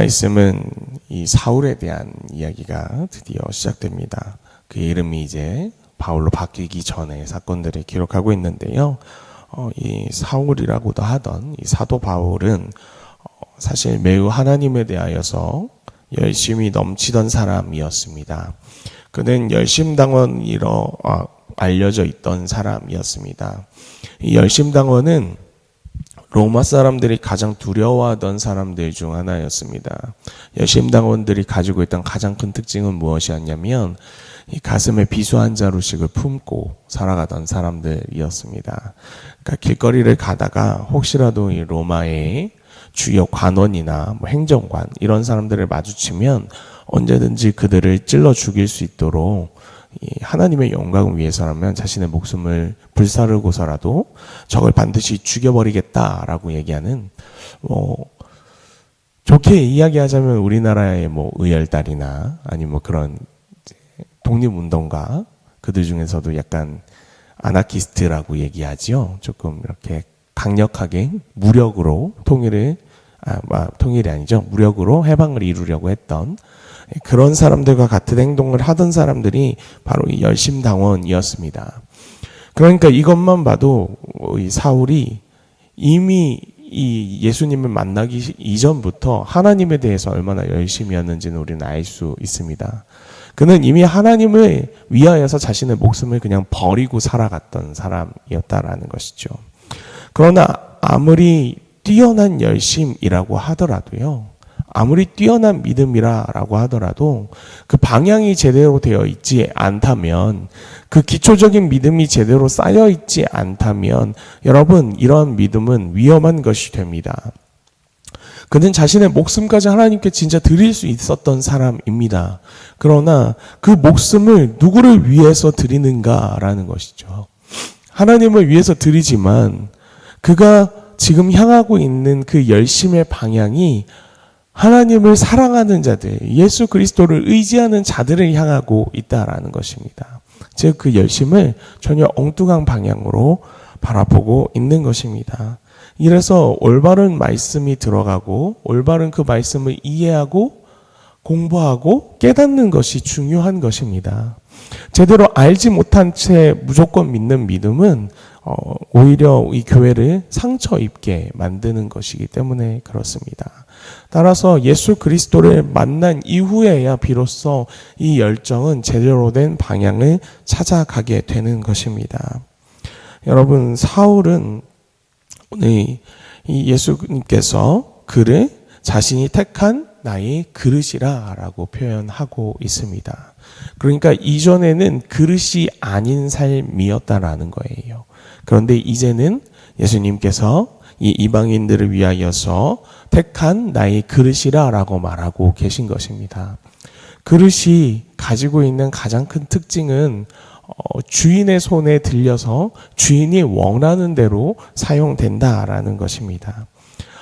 말씀은 이 사울에 대한 이야기가 드디어 시작됩니다. 그의 이름이 이제 바울로 바뀌기 전의 사건들을 기록하고 있는데요. 이 사울이라고도 하던 이 사도 바울은 사실 매우 하나님에 대하여서 열심이 넘치던 사람이었습니다. 그는 열심당원이로 알려져 있던 사람이었습니다. 이 열심당원은 로마 사람들이 가장 두려워하던 사람들 중 하나였습니다. 열심당원들이 가지고 있던 가장 큰 특징은 무엇이었냐면 이 가슴에 비수 한 자루씩을 품고 살아가던 사람들이었습니다. 그러니까 길거리를 가다가 혹시라도 이 로마의 주요 관원이나 행정관 이런 사람들을 마주치면 언제든지 그들을 찔러 죽일 수 있도록 하나님의 영광을 위해서라면 자신의 목숨을 불사르고서라도 적을 반드시 죽여버리겠다라고 얘기하는, 좋게 이야기하자면 우리나라의 의열단이나 아니면 그런 독립운동가, 그들 중에서도 약간 아나키스트라고 얘기하죠. 조금 이렇게 강력하게 무력으로 통일이 아니죠. 무력으로 해방을 이루려고 했던 그런 사람들과 같은 행동을 하던 사람들이 바로 이 열심당원이었습니다. 그러니까 이것만 봐도 이 사울이 이미 이 예수님을 만나기 이전부터 하나님에 대해서 얼마나 열심이었는지는 우리는 알 수 있습니다. 그는 이미 하나님을 위하여서 자신의 목숨을 그냥 버리고 살아갔던 사람이었다라는 것이죠. 그러나 아무리 뛰어난 열심이라고 하더라도요, 아무리 뛰어난 믿음이라고 하더라도 그 방향이 제대로 되어 있지 않다면, 그 기초적인 믿음이 제대로 쌓여 있지 않다면 여러분, 이러한 믿음은 위험한 것이 됩니다. 그는 자신의 목숨까지 하나님께 진짜 드릴 수 있었던 사람입니다. 그러나 그 목숨을 누구를 위해서 드리는가라는 것이죠. 하나님을 위해서 드리지만 그가 지금 향하고 있는 그 열심의 방향이 하나님을 사랑하는 자들, 예수 그리스도를 의지하는 자들을 향하고 있다라는 것입니다. 즉 그 열심을 전혀 엉뚱한 방향으로 바라보고 있는 것입니다. 이래서 올바른 말씀이 들어가고 올바른 그 말씀을 이해하고 공부하고 깨닫는 것이 중요한 것입니다. 제대로 알지 못한 채 무조건 믿는 믿음은 오히려 이 교회를 상처 입게 만드는 것이기 때문에 그렇습니다. 따라서 예수 그리스도를 만난 이후에야 비로소 이 열정은 제대로 된 방향을 찾아가게 되는 것입니다. 여러분, 사울은 오늘 이 예수님께서 그를 자신이 택한 나의 그릇이라라고 표현하고 있습니다. 그러니까 이전에는 그릇이 아닌 삶이었다라는 거예요. 그런데 이제는 예수님께서 이 이방인들을 위하여서 택한 나의 그릇이라라고 말하고 계신 것입니다. 그릇이 가지고 있는 가장 큰 특징은 주인의 손에 들려서 주인이 원하는 대로 사용된다라는 것입니다.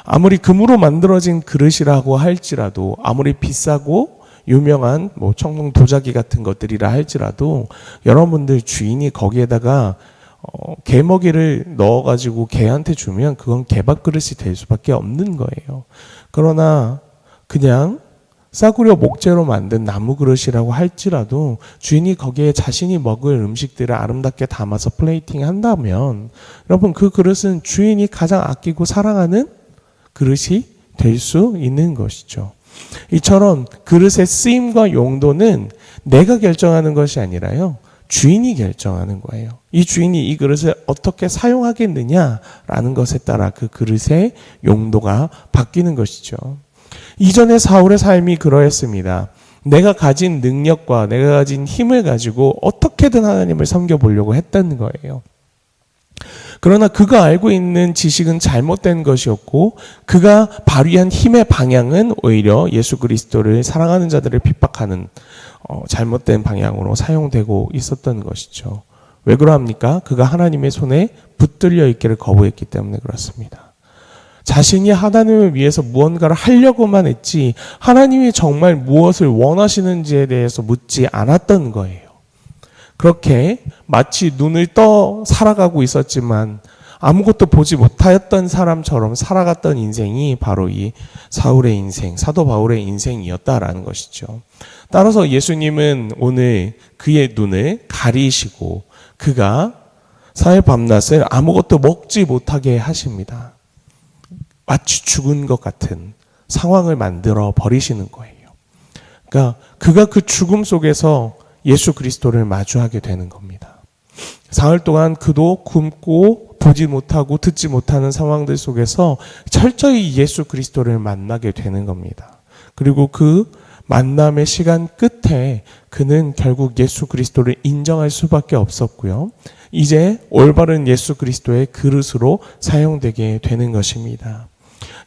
아무리 금으로 만들어진 그릇이라고 할지라도, 아무리 비싸고 유명한 청동 도자기 같은 것들이라 할지라도 여러분들 주인이 거기에다가 개먹이를 넣어가지고 개한테 주면 그건 개밥 그릇이 될 수밖에 없는 거예요. 그러나 그냥 싸구려 목재로 만든 나무 그릇이라고 할지라도 주인이 거기에 자신이 먹을 음식들을 아름답게 담아서 플레이팅 한다면 여러분, 그 그릇은 주인이 가장 아끼고 사랑하는 그릇이 될 수 있는 것이죠. 이처럼 그릇의 쓰임과 용도는 내가 결정하는 것이 아니라요, 주인이 결정하는 거예요. 이 주인이 이 그릇을 어떻게 사용하겠느냐라는 것에 따라 그 그릇의 용도가 바뀌는 것이죠. 이전의 사울의 삶이 그러했습니다. 내가 가진 능력과 내가 가진 힘을 가지고 어떻게든 하나님을 섬겨보려고 했다는 거예요. 그러나 그가 알고 있는 지식은 잘못된 것이었고, 그가 발휘한 힘의 방향은 오히려 예수 그리스도를 사랑하는 자들을 핍박하는 잘못된 방향으로 사용되고 있었던 것이죠. 왜 그러합니까? 그가 하나님의 손에 붙들려 있기를 거부했기 때문에 그렇습니다. 자신이 하나님을 위해서 무언가를 하려고만 했지 하나님이 정말 무엇을 원하시는지에 대해서 묻지 않았던 거예요. 그렇게 마치 눈을 떠 살아가고 있었지만 아무것도 보지 못하였던 사람처럼 살아갔던 인생이 바로 이 사울의 인생, 사도 바울의 인생이었다라는 것이죠. 따라서 예수님은 오늘 그의 눈을 가리시고 그가 사흘 밤낮을 아무것도 먹지 못하게 하십니다. 마치 죽은 것 같은 상황을 만들어 버리시는 거예요. 그러니까 그가 그 죽음 속에서 예수 그리스도를 마주하게 되는 겁니다. 사흘 동안 그도 굶고 보지 못하고 듣지 못하는 상황들 속에서 철저히 예수 그리스도를 만나게 되는 겁니다. 그리고 그 만남의 시간 끝에 그는 결국 예수 그리스도를 인정할 수밖에 없었고요. 이제 올바른 예수 그리스도의 그릇으로 사용되게 되는 것입니다.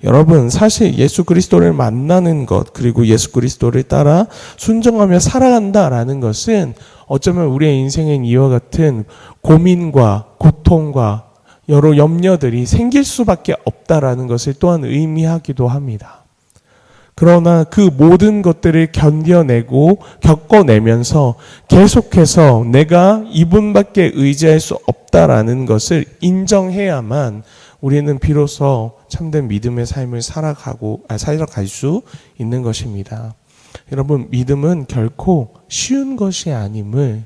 여러분, 사실 예수 그리스도를 만나는 것, 그리고 예수 그리스도를 따라 순종하며 살아간다라는 것은 어쩌면 우리의 인생엔 이와 같은 고민과 고통과 여러 염려들이 생길 수밖에 없다라는 것을 또한 의미하기도 합니다. 그러나 그 모든 것들을 견뎌내고 겪어내면서 계속해서 내가 이분밖에 의지할 수 없다라는 것을 인정해야만 우리는 비로소 참된 믿음의 삶을 살아갈 수 있는 것입니다. 여러분, 믿음은 결코 쉬운 것이 아님을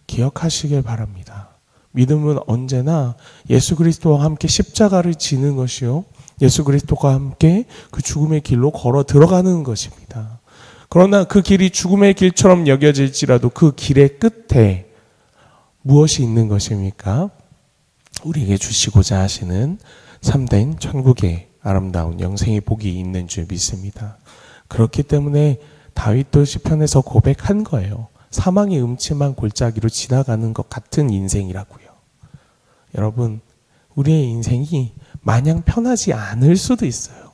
기억하시길 바랍니다. 믿음은 언제나 예수 그리스도와 함께 십자가를 지는 것이요, 예수 그리스도와 함께 그 죽음의 길로 걸어 들어가는 것입니다. 그러나 그 길이 죽음의 길처럼 여겨질지라도 그 길의 끝에 무엇이 있는 것입니까? 우리에게 주시고자 하시는 참된 천국의 아름다운 영생의 복이 있는 줄 믿습니다. 그렇기 때문에 다윗도 시편에서 고백한 거예요. 사망의 음침한 골짜기로 지나가는 것 같은 인생이라고요. 여러분, 우리의 인생이 마냥 편하지 않을 수도 있어요.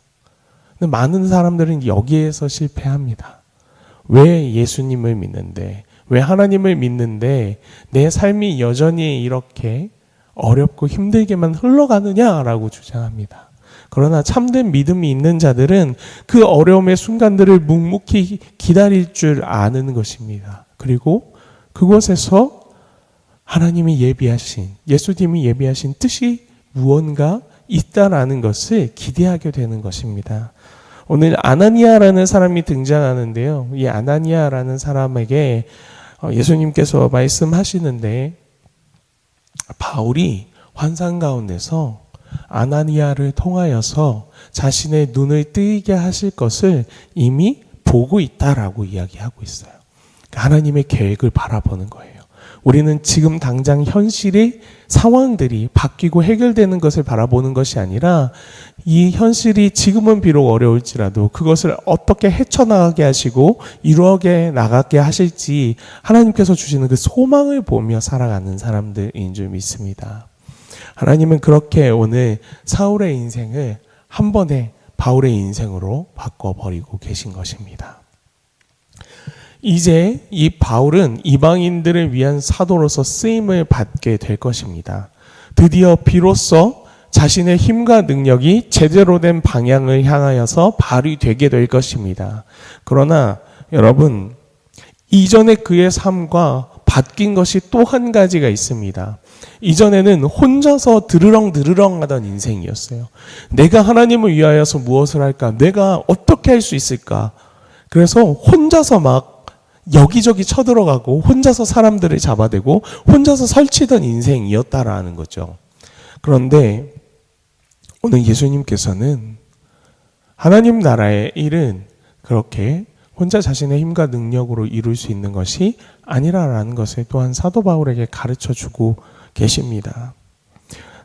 근데 많은 사람들은 여기에서 실패합니다. 왜 예수님을 믿는데, 왜 하나님을 믿는데 내 삶이 여전히 이렇게 어렵고 힘들게만 흘러가느냐라고 주장합니다. 그러나 참된 믿음이 있는 자들은 그 어려움의 순간들을 묵묵히 기다릴 줄 아는 것입니다. 그리고 그곳에서 하나님이 예비하신, 예수님이 예비하신 뜻이 무언가 있다라는 것을 기대하게 되는 것입니다. 오늘 아나니아라는 사람이 등장하는데요. 이 아나니아라는 사람에게 예수님께서 말씀하시는데, 바울이 환상 가운데서 아나니아를 통하여서 자신의 눈을 뜨이게 하실 것을 이미 보고 있다라고 이야기하고 있어요. 하나님의 계획을 바라보는 거예요. 우리는 지금 당장 현실의 상황들이 바뀌고 해결되는 것을 바라보는 것이 아니라 이 현실이 지금은 비록 어려울지라도 그것을 어떻게 헤쳐나가게 하시고 이루어게 나가게 하실지 하나님께서 주시는 그 소망을 보며 살아가는 사람들인 줄 믿습니다. 하나님은 그렇게 오늘 사울의 인생을 한 번에 바울의 인생으로 바꿔버리고 계신 것입니다. 이제 이 바울은 이방인들을 위한 사도로서 쓰임을 받게 될 것입니다. 드디어 비로소 자신의 힘과 능력이 제대로 된 방향을 향하여서 발휘되게 될 것입니다. 그러나 여러분, 이전에 그의 삶과 바뀐 것이 또 한 가지가 있습니다. 이전에는 혼자서 드르렁 하던 인생이었어요. 내가 하나님을 위하여서 무엇을 할까? 내가 어떻게 할 수 있을까? 그래서 혼자서 막 여기저기 쳐들어가고 혼자서 사람들을 잡아대고 혼자서 설치던 인생이었다라는 거죠. 그런데 오늘 예수님께서는 하나님 나라의 일은 그렇게 혼자 자신의 힘과 능력으로 이룰 수 있는 것이 아니라라는 것을 또한 사도 바울에게 가르쳐주고 계십니다.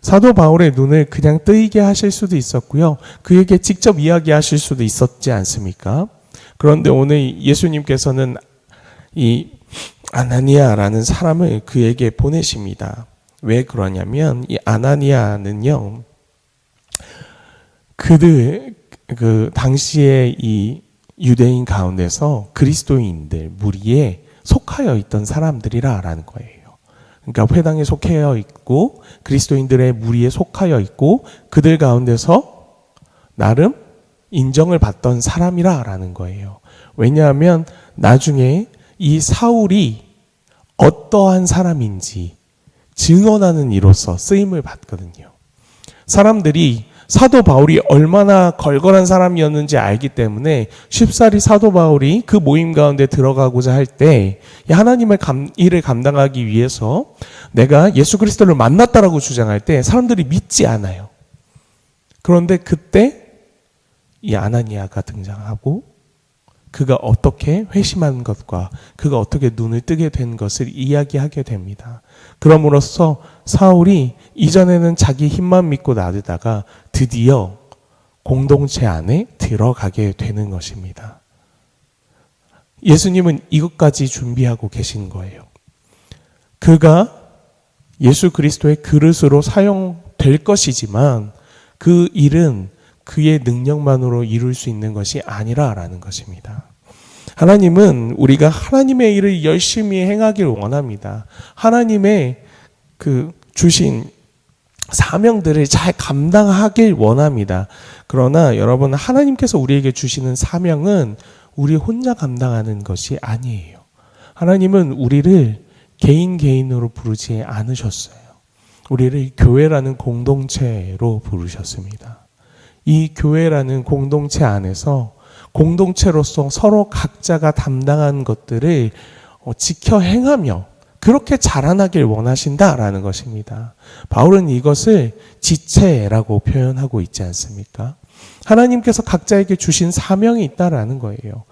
사도 바울의 눈을 그냥 뜨이게 하실 수도 있었고요. 그에게 직접 이야기하실 수도 있었지 않습니까? 그런데 오늘 예수님께서는 이 아나니아라는 사람을 그에게 보내십니다. 왜 그러냐면 이 아나니아는요, 그 당시에 이 유대인 가운데서 그리스도인들 무리에 속하여 있던 사람들이라는 거예요. 그러니까 회당에 속하여 있고 그리스도인들의 무리에 속하여 있고 그들 가운데서 나름 인정을 받던 사람이라는 거예요. 왜냐하면 나중에 이 사울이 어떠한 사람인지 증언하는 이로서 쓰임을 받거든요. 사람들이 사도 바울이 얼마나 걸걸한 사람이었는지 알기 때문에 쉽사리 사도 바울이 그 모임 가운데 들어가고자 할 때 하나님의 일을 감당하기 위해서 내가 예수 그리스도를 만났다라고 주장할 때 사람들이 믿지 않아요. 그런데 그때 이 아나니아가 등장하고 그가 어떻게 회심한 것과 그가 어떻게 눈을 뜨게 된 것을 이야기하게 됩니다. 그럼으로써 사울이 이전에는 자기 힘만 믿고 나르다가 드디어 공동체 안에 들어가게 되는 것입니다. 예수님은 이것까지 준비하고 계신 거예요. 그가 예수 그리스도의 그릇으로 사용될 것이지만 그 일은 그의 능력만으로 이룰 수 있는 것이 아니라라는 것입니다. 하나님은 우리가 하나님의 일을 열심히 행하길 원합니다. 하나님의 주신 사명들을 잘 감당하길 원합니다. 그러나 여러분, 하나님께서 우리에게 주시는 사명은 우리 혼자 감당하는 것이 아니에요. 하나님은 우리를 개인으로 부르지 않으셨어요. 우리를 교회라는 공동체로 부르셨습니다. 이 교회라는 공동체 안에서 공동체로서 서로 각자가 담당한 것들을 지켜 행하며 그렇게 자라나길 원하신다라는 것입니다. 바울은 이것을 지체라고 표현하고 있지 않습니까? 하나님께서 각자에게 주신 사명이 있다라는 거예요.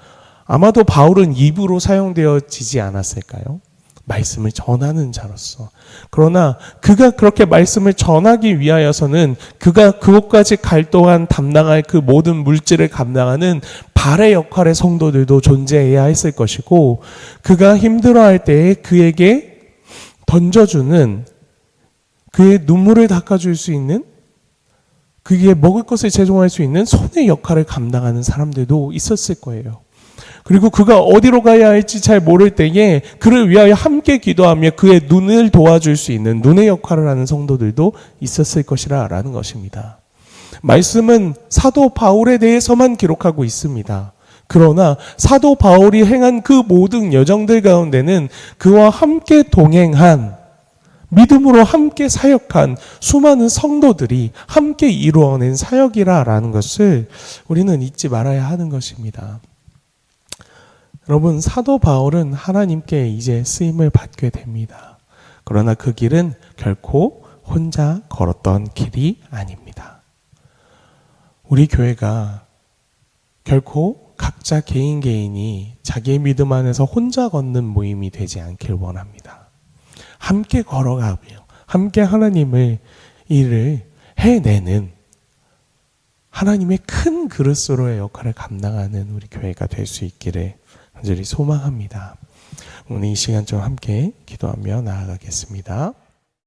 아마도 바울은 입으로 사용되어지지 않았을까요? 말씀을 전하는 자로서. 그러나 그가 그렇게 말씀을 전하기 위하여서는 그가 그곳까지 갈 동안 담당할 그 모든 물질을 감당하는 발의 역할의 성도들도 존재해야 했을 것이고, 그가 힘들어할 때에 그에게 던져주는, 그의 눈물을 닦아줄 수 있는, 그게 먹을 것을 제공할 수 있는 손의 역할을 감당하는 사람들도 있었을 거예요. 그리고 그가 어디로 가야 할지 잘 모를 때에 그를 위하여 함께 기도하며 그의 눈을 도와줄 수 있는 눈의 역할을 하는 성도들도 있었을 것이라 라는 것입니다. 말씀은 사도 바울에 대해서만 기록하고 있습니다. 그러나 사도 바울이 행한 그 모든 여정들 가운데는 그와 함께 동행한, 믿음으로 함께 사역한 수많은 성도들이 함께 이루어낸 사역이라는 것을 우리는 잊지 말아야 하는 것입니다. 여러분, 사도 바울은 하나님께 이제 쓰임을 받게 됩니다. 그러나 그 길은 결코 혼자 걸었던 길이 아닙니다. 우리 교회가 결코 각자 개인이 자기의 믿음 안에서 혼자 걷는 모임이 되지 않길 원합니다. 함께 걸어가며 함께 하나님의 일을 해내는 하나님의 큰 그릇으로의 역할을 감당하는 우리 교회가 될 수 있기를 간절히 소망합니다. 오늘 이 시간 좀 함께 기도하며 나아가겠습니다.